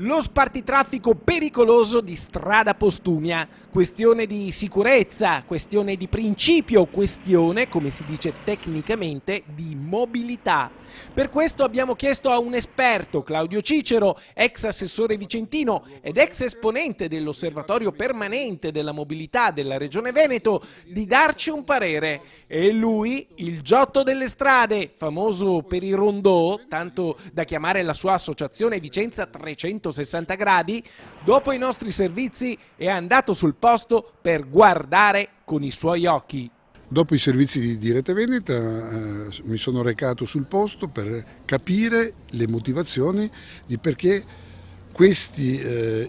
Lo spartitraffico pericoloso di Strada Postumia, questione di sicurezza, questione di principio, questione, come si dice tecnicamente, di mobilità. Per questo abbiamo chiesto a un esperto, Claudio Cicero, ex assessore vicentino ed ex esponente dell'Osservatorio Permanente della Mobilità della Regione Veneto, di darci un parere. E lui, il Giotto delle strade, famoso per i rondò, tanto da chiamare la sua associazione Vicenza 360 gradi, dopo i nostri servizi è andato sul posto per guardare con i suoi occhi. Dopo i servizi di Rete Veneta mi sono recato sul posto per capire le motivazioni di perché questi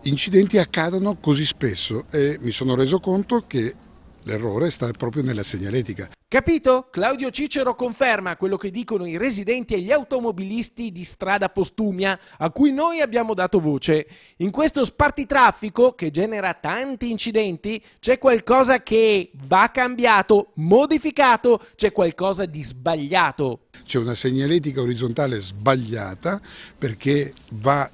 incidenti accadono così spesso e mi sono reso conto che l'errore sta proprio nella segnaletica. Capito? Claudio Cicero conferma quello che dicono i residenti e gli automobilisti di Strada Postumia, a cui noi abbiamo dato voce. In questo spartitraffico, che genera tanti incidenti, c'è qualcosa che va cambiato, modificato, c'è qualcosa di sbagliato. C'è una segnaletica orizzontale sbagliata perché va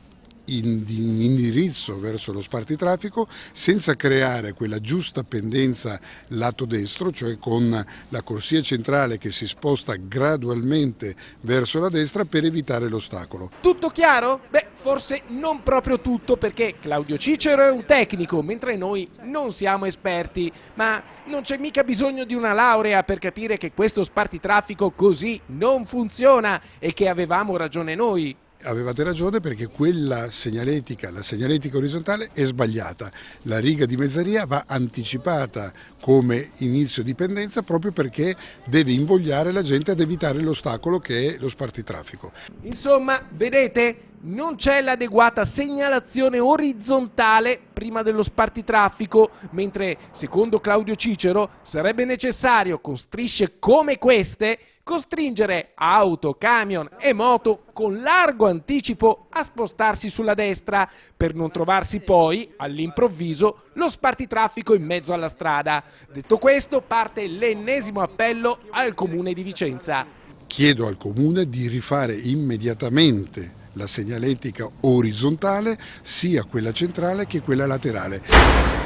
in indirizzo verso lo spartitraffico senza creare quella giusta pendenza lato destro, cioè con la corsia centrale che si sposta gradualmente verso la destra per evitare l'ostacolo. Tutto chiaro? Beh, forse non proprio tutto, perché Claudio Cicero è un tecnico, mentre noi non siamo esperti, ma non c'è mica bisogno di una laurea per capire che questo spartitraffico così non funziona e che avevamo ragione noi. Avevate ragione perché quella segnaletica, la segnaletica orizzontale è sbagliata, la riga di mezzeria va anticipata come inizio di pendenza proprio perché deve invogliare la gente ad evitare l'ostacolo che è lo spartitraffico. Insomma, vedete? Non c'è l'adeguata segnalazione orizzontale prima dello spartitraffico, mentre secondo Claudio Cicero sarebbe necessario con strisce come queste costringere auto, camion e moto con largo anticipo a spostarsi sulla destra per non trovarsi poi all'improvviso lo spartitraffico in mezzo alla strada. Detto questo, parte l'ennesimo appello al Comune di Vicenza. Chiedo al Comune di rifare immediatamente la segnaletica orizzontale, sia quella centrale che quella laterale.